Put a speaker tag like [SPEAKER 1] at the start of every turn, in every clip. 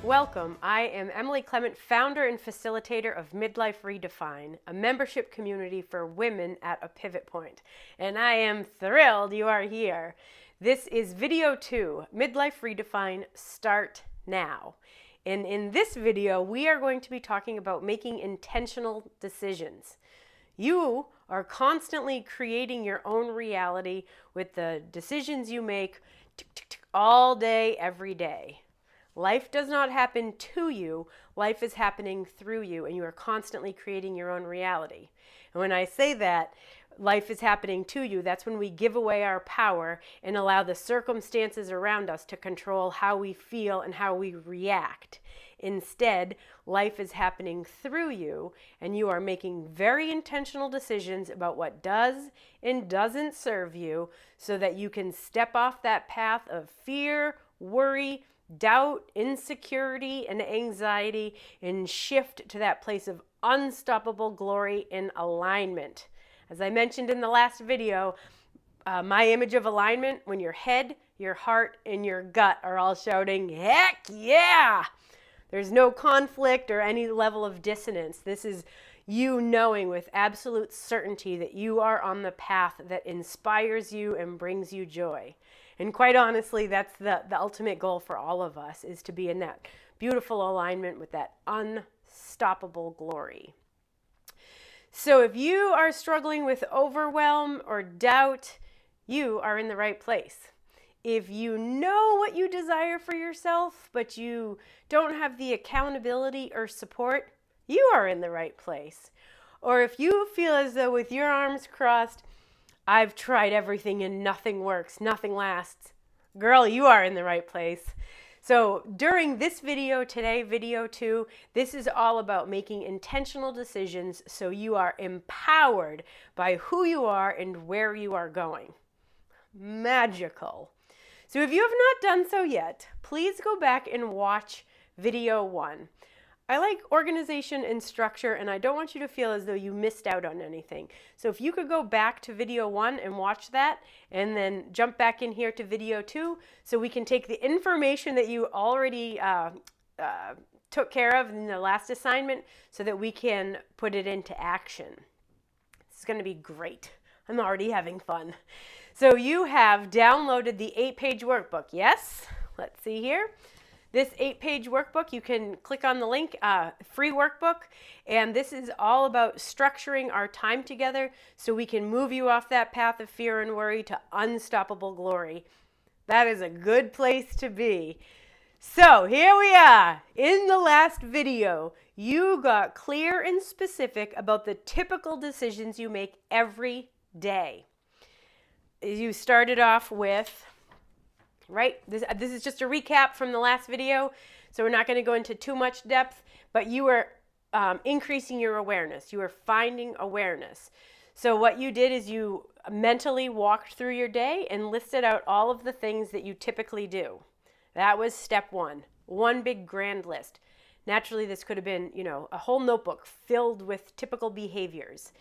[SPEAKER 1] Welcome. I am Emily Clement, founder and facilitator of Midlife Redefine, a membership community for women at a pivot point. And I am thrilled you are here. This is video 2, Midlife Redefine, Start Now. And in this video, we are going to be talking about making intentional decisions. You are constantly creating your own reality with the decisions you make all day, every day. Life does not happen to you. Life is happening through you, and you are constantly creating your own reality. And when I say that, life is happening to you, that's when we give away our power and allow the circumstances around us to control how we feel and how we react. Instead, life is happening through you, and you are making very intentional decisions about what does and doesn't serve you so that you can step off that path of fear, worry, doubt, insecurity, and anxiety and shift to that place of unstoppable glory and alignment. As I mentioned in the last video, my image of alignment, when your head, your heart, and your gut are all shouting, heck yeah! There's no conflict or any level of dissonance. This is you knowing with absolute certainty that you are on the path that inspires you and brings you joy. And quite honestly, that's the ultimate goal for all of us, is to be in that beautiful alignment with that unstoppable glory. So if you are struggling with overwhelm or doubt, you are in the right place. If you know what you desire for yourself, but you don't have the accountability or support, you are in the right place. Or if you feel as though with your arms crossed, I've tried everything and nothing works, nothing lasts, girl, you are in the right place. So during this video today, video 2, this is all about making intentional decisions so you are empowered by who you are and where you are going. Magical. So if you have not done so yet, please go back and watch video 1. I like organization and structure, and I don't want you to feel as though you missed out on anything. So if you could go back to video 1 and watch that, and then jump back in here to video 2, so we can take the information that you already took care of in the last assignment, so that we can put it into action. This is going to be great. I'm already having fun. So you have downloaded the 8-page workbook, yes? Let's see here. This 8-page workbook, you can click on the link, free workbook, and this is all about structuring our time together so we can move you off that path of fear and worry to unstoppable glory. That is a good place to be. So here we are. In the last video, you got clear and specific about the typical decisions you make every day. You started off with, right? This is just a recap from the last video, so we're not going to go into too much depth, but you were increasing your awareness. You were finding awareness. So what you did is you mentally walked through your day and listed out all of the things that you typically do. That was step 1, one big grand list. Naturally, this could have been, a whole notebook filled with typical behaviors.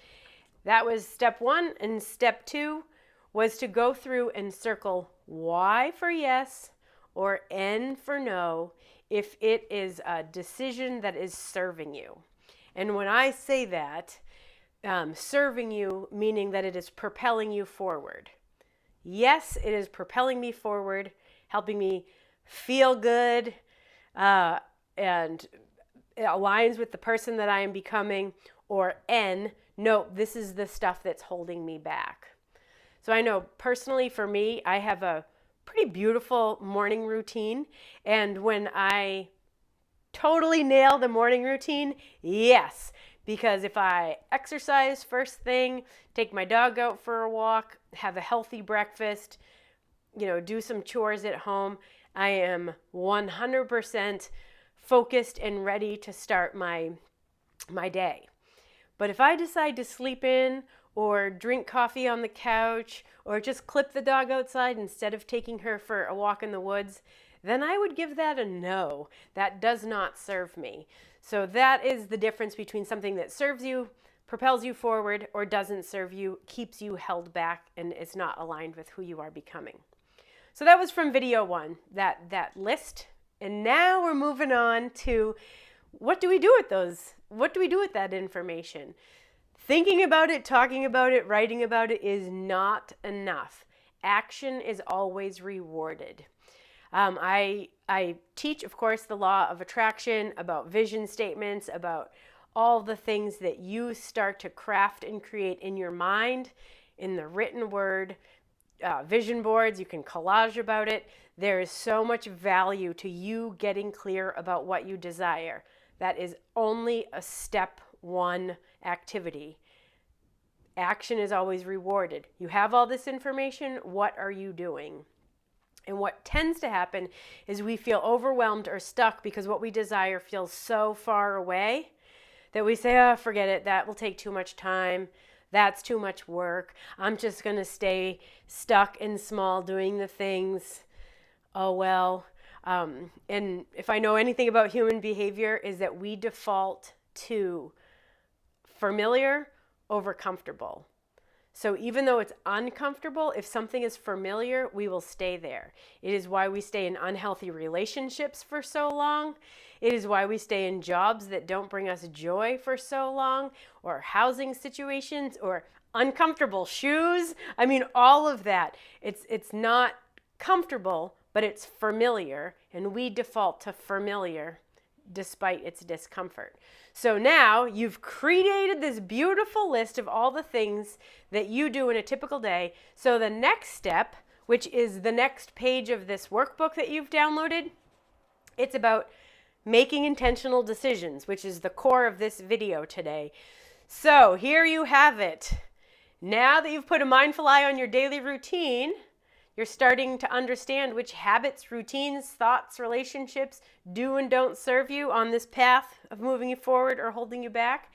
[SPEAKER 1] That was step 1, and step 2 was to go through and circle Y for yes or N for no if it is a decision that is serving you. And when I say that, serving you, meaning that it is propelling you forward. Yes, it is propelling me forward, helping me feel good, and it aligns with the person that I am becoming. Or N, no, this is the stuff that's holding me back. So I know personally for me, I have a pretty beautiful morning routine. And when I totally nail the morning routine, yes, because if I exercise first thing, take my dog out for a walk, have a healthy breakfast, do some chores at home, I am 100% focused and ready to start my day. But if I decide to sleep in or drink coffee on the couch, or just clip the dog outside instead of taking her for a walk in the woods, then I would give that a no. That does not serve me. So that is the difference between something that serves you, propels you forward, or doesn't serve you, keeps you held back, and is not aligned with who you are becoming. So that was from video 1, that list And now we're moving on to what do we do with those? What do we do with that information? Thinking about it, talking about it, writing about it is not enough. Action is always rewarded. I teach, of course, the law of attraction, about vision statements, about all the things that you start to craft and create in your mind, in the written word, vision boards. You can collage about it. There is so much value to you getting clear about what you desire. That is only a step one activity. Action is always rewarded. You have all this information. What are you doing? And what tends to happen is we feel overwhelmed or stuck because what we desire feels so far away that we say, oh, forget it. That will take too much time. That's too much work. I'm just going to stay stuck and small doing the things. Oh, well. And if I know anything about human behavior is that we default to familiar over comfortable. So even though it's uncomfortable, if something is familiar, we will stay there. It is why we stay in unhealthy relationships for so long. It is why we stay in jobs that don't bring us joy for so long, or housing situations, or uncomfortable shoes. I mean, all of that. It's not comfortable, but it's familiar, and we default to familiar despite its discomfort. So now you've created this beautiful list of all the things that you do in a typical day. So the next step, which is the next page of this workbook that you've downloaded, it's about making intentional decisions, which is the core of this video today. So here you have it. Now that you've put a mindful eye on your daily routine, you're starting to understand which habits, routines, thoughts, relationships do and don't serve you on this path of moving you forward or holding you back.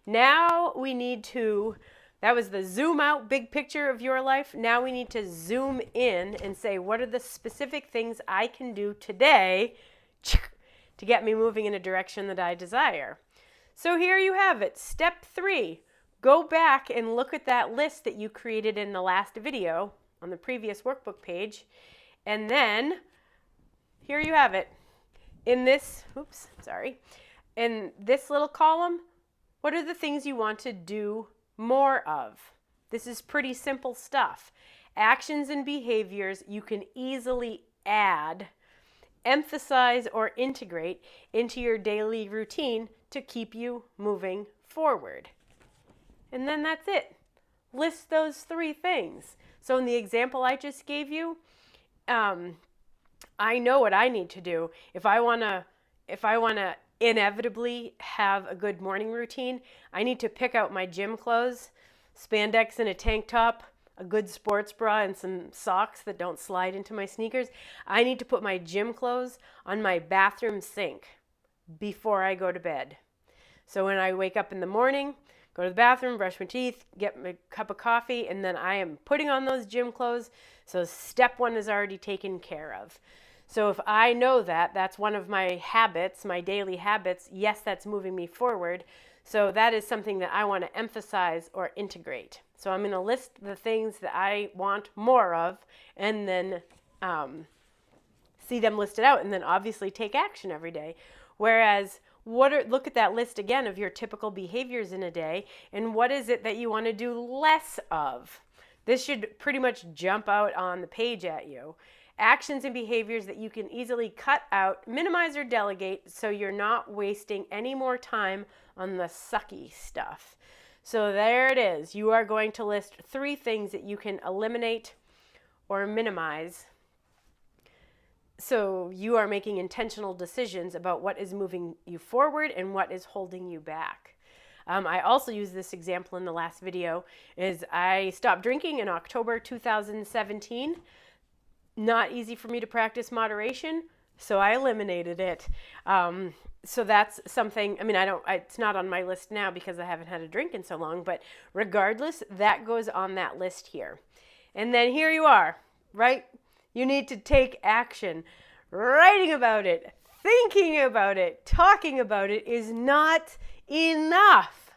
[SPEAKER 1] Now we need to, that was the zoom out big picture of your life. Now we need to zoom in and say, what are the specific things I can do today to get me moving in a direction that I desire? So here you have it. Step 3, go back and look at that list that you created in the last video on the previous workbook page. And then here you have it. In this little column, what are the things you want to do more of? This is pretty simple stuff. Actions and behaviors you can easily add, emphasize, or integrate into your daily routine to keep you moving forward. And then that's it. List those 3 things. So in the example I just gave you, I know what I need to do. If I want to inevitably have a good morning routine, I need to pick out my gym clothes, spandex and a tank top, a good sports bra, and some socks that don't slide into my sneakers. I need to put my gym clothes on my bathroom sink before I go to bed. So when I wake up in the morning, go to the bathroom, brush my teeth, get my cup of coffee, and then I am putting on those gym clothes. So step 1 is already taken care of. So if I know that, that's one of my habits, my daily habits, yes, that's moving me forward. So that is something that I want to emphasize or integrate. So I'm going to list the things that I want more of, and then see them listed out, and then obviously take action every day. Whereas look at that list again of your typical behaviors in a day, and what is it that you want to do less of? This should pretty much jump out on the page at you. Actions and behaviors that you can easily cut out, minimize, or delegate so you're not wasting any more time on the sucky stuff. So there it is. You are going to list 3 things that you can eliminate or minimize. So you are making intentional decisions about what is moving you forward and what is holding you back. I also used this example in the last video. Is I stopped drinking in October 2017. Not easy for me to practice moderation, so I eliminated it. So that's something, it's not on my list now because I haven't had a drink in so long, but regardless, that goes on that list here. And then here you are, right? You need to take action. Writing about it, thinking about it, talking about it is not enough.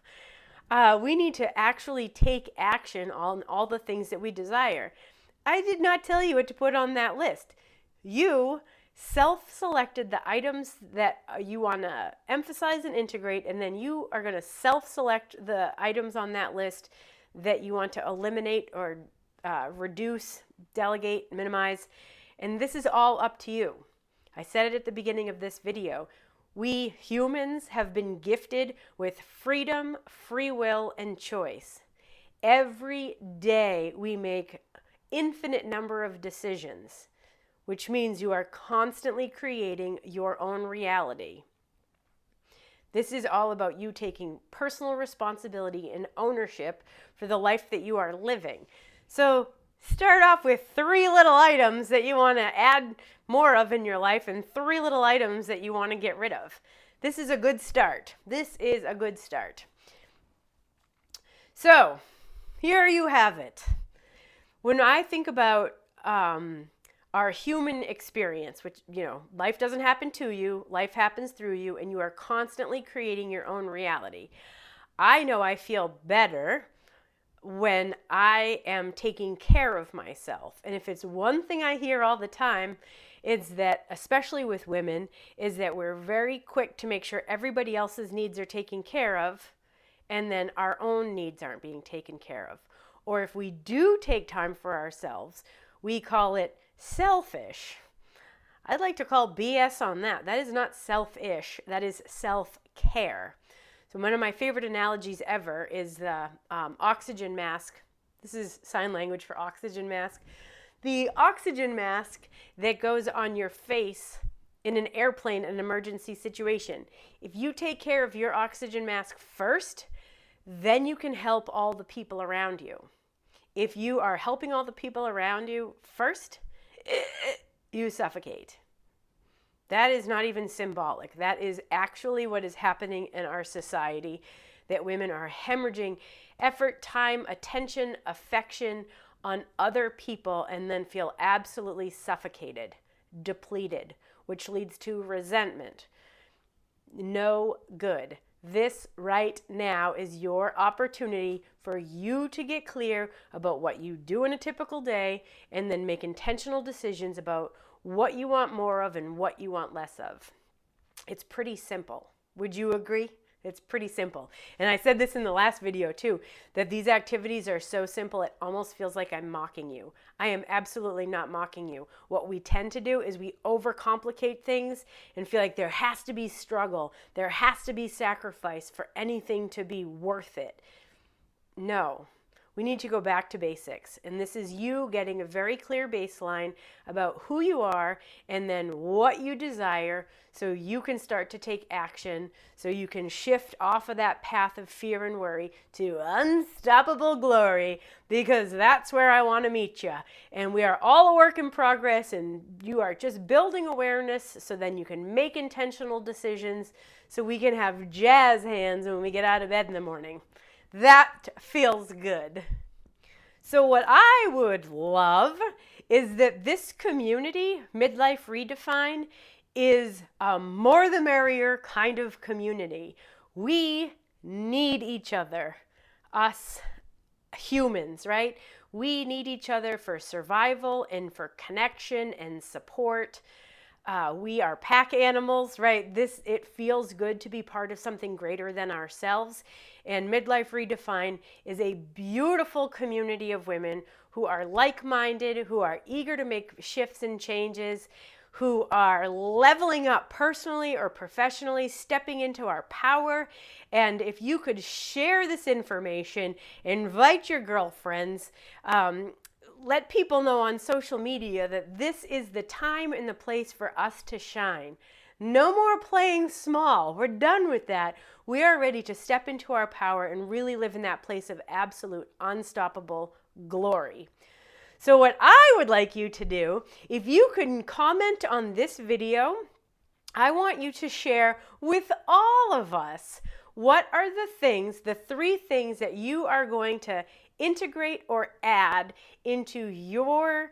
[SPEAKER 1] We need to actually take action on all the things that we desire. I did not tell you what to put on that list. You self-selected the items that you want to emphasize and integrate, and then you are going to self-select the items on that list that you want to eliminate or reduce, delegate, minimize. And this is all up to you. I said it at the beginning of this video. We humans have been gifted with freedom, free will, and choice. Every day we make infinite number of decisions, which means you are constantly creating your own reality. This is all about you taking personal responsibility and ownership for the life that you are living. So start off with 3 little items that you want to add more of in your life and 3 little items that you want to get rid of. This is a good start. This is a good start. So here you have it. When I think about our human experience, which, life doesn't happen to you, life happens through you, and you are constantly creating your own reality. I know I feel better when I am taking care of myself. And if it's one thing I hear all the time, it's that, especially with women, is that we're very quick to make sure everybody else's needs are taken care of, and then our own needs aren't being taken care of. Or if we do take time for ourselves, we call it selfish. I'd like to call BS on that. That is not selfish. That is self-care. So one of my favorite analogies ever is the oxygen mask. This is sign language for oxygen mask. The oxygen mask that goes on your face in an airplane, an emergency situation. If you take care of your oxygen mask first, then you can help all the people around you. If you are helping all the people around you first, you suffocate. That is not even symbolic. That is actually what is happening in our society, that women are hemorrhaging effort, time, attention, affection on other people and then feel absolutely suffocated, depleted, which leads to resentment. No good. This right now is your opportunity for you to get clear about what you do in a typical day and then make intentional decisions about what you want more of and what you want less of. It's pretty simple. Would you agree? It's pretty simple. And I said this in the last video too, that these activities are so simple it almost feels like I'm mocking you. I am absolutely not mocking you. What we tend to do is we overcomplicate things and feel like there has to be struggle, there has to be sacrifice for anything to be worth it. No. We need to go back to basics. And this is you getting a very clear baseline about who you are and then what you desire so you can start to take action, so you can shift off of that path of fear and worry to unstoppable glory, because that's where I want to meet you. And we are all a work in progress, and you are just building awareness so then you can make intentional decisions so we can have jazz hands when we get out of bed in the morning. That feels good. So what I would love is that this community, Midlife Redefine, is a more the merrier kind of community. We need each other, us humans, right? We need each other for survival and for connection and support. We are pack animals, right? It feels good to be part of something greater than ourselves. And Midlife Redefine is a beautiful community of women who are like-minded, who are eager to make shifts and changes, who are leveling up personally or professionally, stepping into our power. And if you could share this information, invite your girlfriends, let people know on social media that this is the time and the place for us to shine. No more playing small. We're done with that. We are ready to step into our power and really live in that place of absolute unstoppable glory. So what I would like you to do, if you can comment on this video, I want you to share with all of us what are the 3 things that you are going to integrate or add into your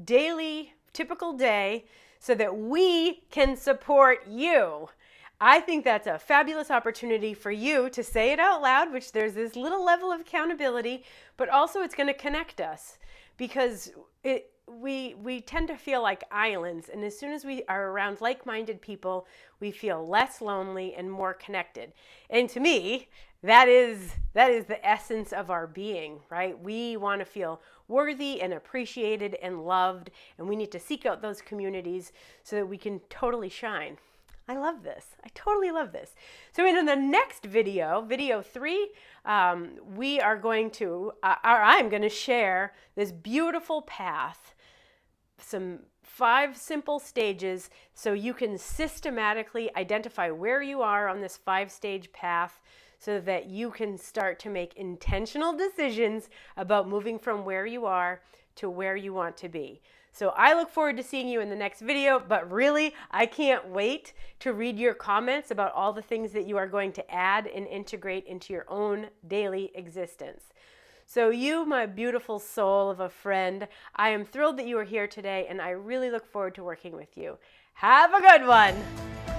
[SPEAKER 1] daily, typical day so that we can support you. I think that's a fabulous opportunity for you to say it out loud, which there's this little level of accountability, but also it's going to connect us because we tend to feel like islands, and as soon as we are around like-minded people, we feel less lonely and more connected. And to me, that is the essence of our being, right? We want to feel worthy and appreciated and loved, and we need to seek out those communities so that we can totally shine. I love this. I totally love this. So in the next video, video 3, we are going to, I'm going to share this beautiful path, some 5 simple stages so you can systematically identify where you are on this 5-stage path so that you can start to make intentional decisions about moving from where you are to where you want to be. So I look forward to seeing you in the next video, but really, I can't wait to read your comments about all the things that you are going to add and integrate into your own daily existence. So you, my beautiful soul of a friend, I am thrilled that you are here today, and I really look forward to working with you. Have a good one.